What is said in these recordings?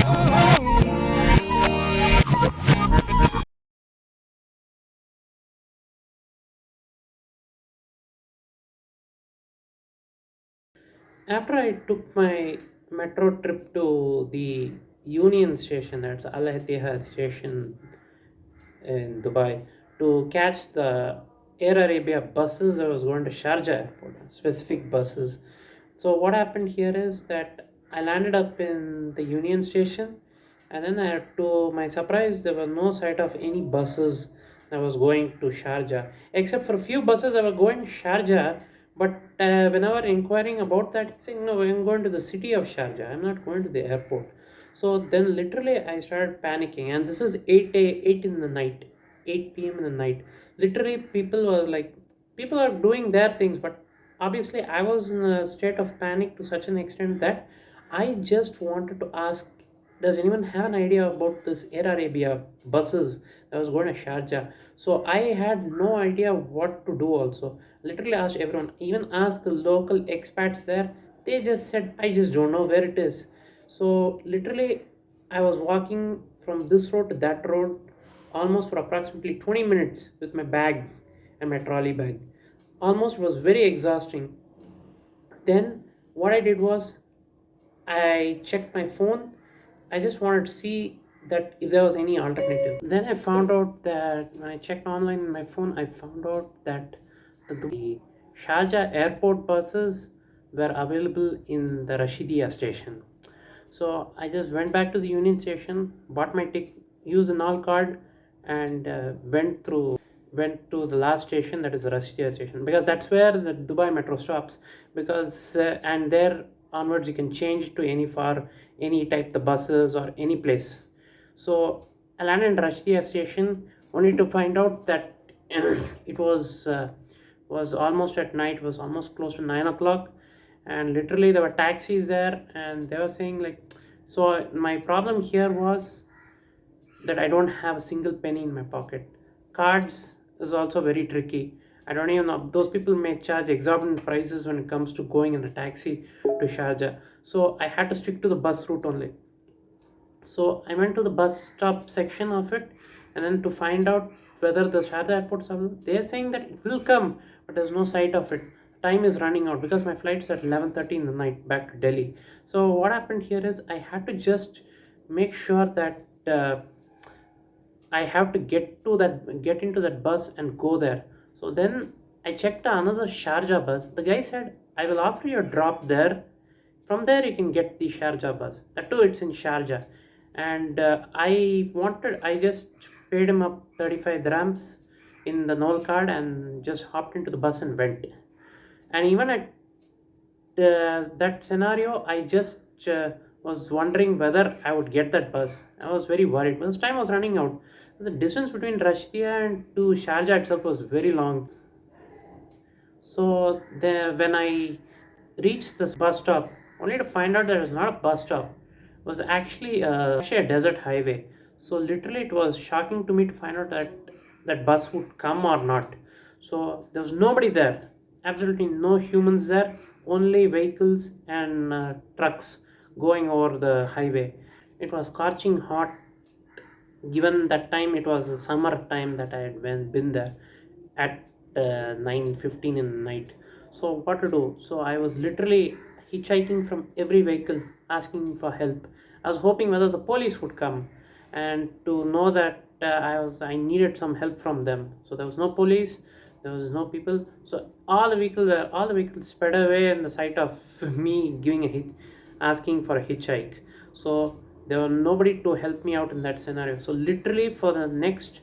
After I took my metro trip to the Union Station, that's Al Ittihad Station in Dubai, to catch the Air Arabia buses, I was going to Sharjah airport, specific buses. So what happened here is that I landed up in the Union Station, and then I had to my surprise, there was no sight of any buses that was going to Sharjah, except for a few buses that were going to Sharjah. But whenever inquiring about that, saying no, I'm going to the city of Sharjah, I'm not going to the airport. So then literally I started panicking, and this is 8 in the night, 8 p.m. in the night. Literally people were like, people are doing their things, but obviously I was in a state of panic to such an extent that I just wanted to ask, does anyone have an idea about this Air Arabia buses that was going to Sharjah? So I had no idea what to do also. Literally asked everyone, even asked the local expats there. They just said, I just don't know where it is. So literally I was walking from this road to that road almost for approximately 20 minutes with my bag and my trolley bag. Almost was very exhausting. Then what I did was I checked my phone. I just wanted to see that if there was any alternative. Then I found out that when I checked online in my phone, I found out that the Sharjah airport buses were available in the Rashidia station. So I just went back to the Union Station, bought my ticket, used the NAL card, and went to the last station, that is the Rashidia station, because that's where the Dubai metro stops. Because and there onwards you can change to any type the buses or any place. So I landed in Rashidia station only to find out that it was almost at night, was almost close to 9 o'clock, and literally there were taxis there, and they were saying like, so my problem here was that I don't have a single penny in my pocket. Cards is also very tricky. I don't even know, those people may charge exorbitant prices when it comes to going in a taxi to Sharjah. So I had to stick to the bus route only. So I went to the bus stop section of it, and then to find out whether the Sharjah airports are, they are saying that it will come, but there's no sight of it. Time is running out because my flight's at 11:30 in the night back to Delhi. So what happened here is I had to just make sure that I have to get into that bus and go there. So then I checked another Sharjah bus. The guy said, I will offer you a drop there. From there you can get the Sharjah bus. That too, it's in Sharjah. And I just paid him up 35 dirhams in the Nol card and just hopped into the bus and went. And even at that scenario, I just was wondering whether I would get that bus. I was very worried because time was running out. The distance between Rashtia and to Sharjah itself was very long. So when I reached this bus stop, only to find out that it was not a bus stop, it was actually a desert highway. So literally, it was shocking to me to find out that that bus would come or not. So there was nobody there, absolutely no humans there, only vehicles and trucks going over the highway. It was scorching hot, given that time it was a summer time that I had been there at 9:15 in the night. So what to do? So I was literally hitchhiking from every vehicle, asking for help. I was hoping whether the police would come, and to know that I needed some help from them. So there was no police, there was no people. So all the vehicles sped away in the sight of me giving a hitch, asking for a hitchhike. So there was nobody to help me out in that scenario. So literally for the next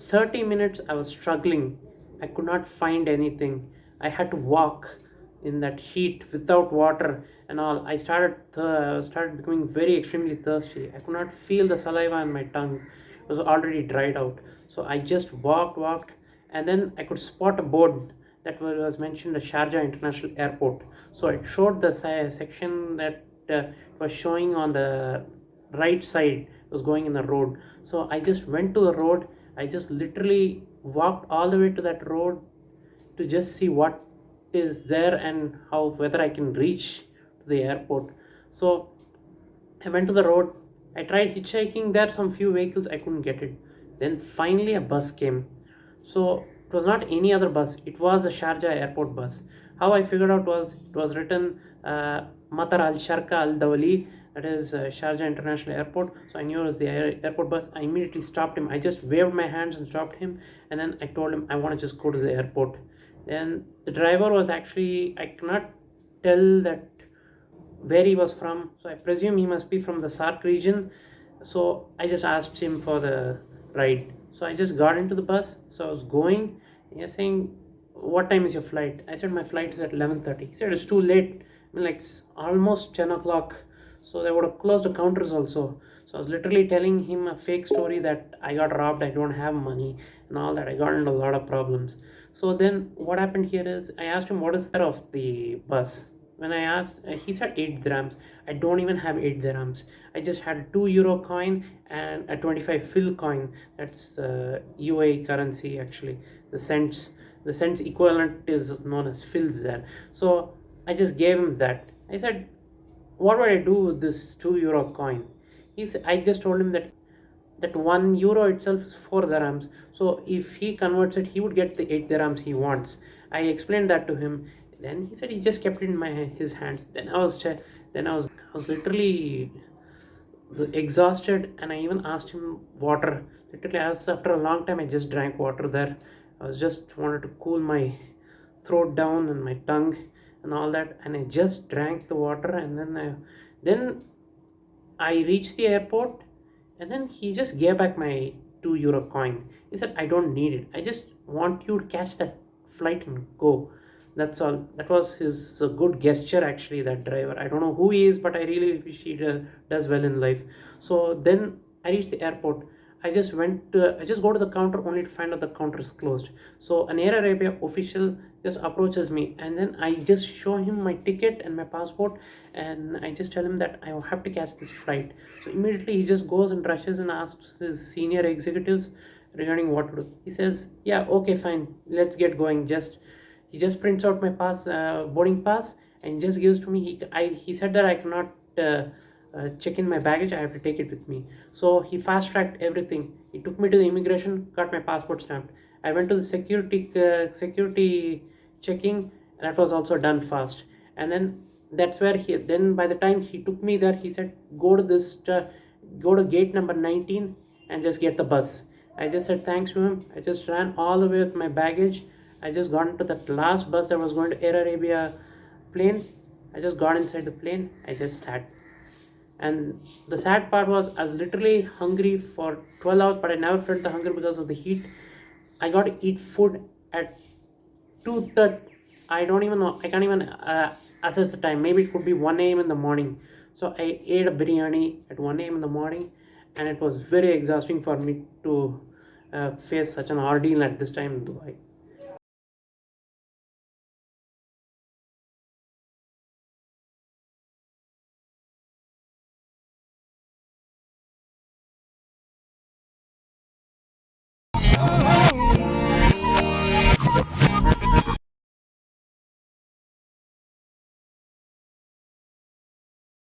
30 minutes I was struggling. I could not find anything. I had to walk in that heat without water and all. I started becoming very extremely thirsty. I could not feel the saliva in my tongue. It was already dried out. So I just walked, and then I could spot a board that was mentioned at Sharjah International Airport. So it showed the section that was showing on the right side, was going in the road. So I just went to the road. I just literally walked all the way to that road to just see what is there and how whether I can reach to the airport. So I went to the road, I tried hitchhiking there, some few vehicles, I couldn't get it. Then finally a bus came. So it was not any other bus, it was a Sharjah airport bus. How I figured out was it was written Matar al Sharqa al Dawali, that is Sharjah International Airport. So I knew it was the airport bus. I immediately stopped him. I just waved my hands and stopped him, and then I told him I want to just go to the airport. Then the driver was actually, I cannot tell that where he was from, so I presume he must be from the Sark region. So I just asked him for the ride. So I just got into the bus. So I was going. He was saying, "What time is your flight?" I said, "My flight is at 11:30." He said, "It's too late." I mean, like almost 10 o'clock. So they would have closed the counters also. So I was literally telling him a fake story that I got robbed, I don't have money, and all that. I got into a lot of problems. So then what happened here is I asked him what is there of the bus. When I asked, he said 8 dirhams. I don't even have 8 dirhams. I just had a €2 coin and a 25 fil coin. That's UAE currency actually. The cents equivalent is known as fils there. So I just gave him that. I said, what would I do with this €2 coin? I just told him that €1 itself is 4 dirhams. So if he converts it, he would get the 8 dirhams he wants. I explained that to him. Then he said he just kept it in his hands. I was literally exhausted, and I even asked him water. Literally, as after a long time, I just drank water there. I was just wanted to cool my throat down and my tongue and all that, and I just drank the water, and then I reached the airport, and then he just gave back my €2 coin. He said, "I don't need it. I just want you to catch that flight and go." That's all. That was his good gesture, actually, that driver. I don't know who he is, but I really wish he does well in life. So then I reached the airport. I just go to the counter only to find out the counter is closed. So an Air Arabia official just approaches me, and then I just show him my ticket and my passport, and I just tell him that I have to catch this flight. So immediately he just goes and rushes and asks his senior executives regarding what to do. He says, "Yeah, okay, fine, let's get going." He just prints out my boarding pass, and just gives to me. He said that I cannot check in my baggage. I have to take it with me. So he fast tracked everything. He took me to the immigration, got my passport stamped. I went to the security checking, and that was also done fast. And then that's where he. Then by the time he took me there, he said, go to gate number 19 and just get the bus." I just said thanks to him. I just ran all the way with my baggage. I just got into that last bus that was going to Air Arabia plane. I just got inside the plane. I just sat. And the sad part was I was literally hungry for 12 hours, but I never felt the hunger because of the heat. I got to eat food at 2:30. I don't even know. I can't even assess the time. Maybe it could be 1 a.m. in the morning. So I ate a biryani at 1 a.m. in the morning, and it was very exhausting for me to face such an ordeal at this time in Dubai.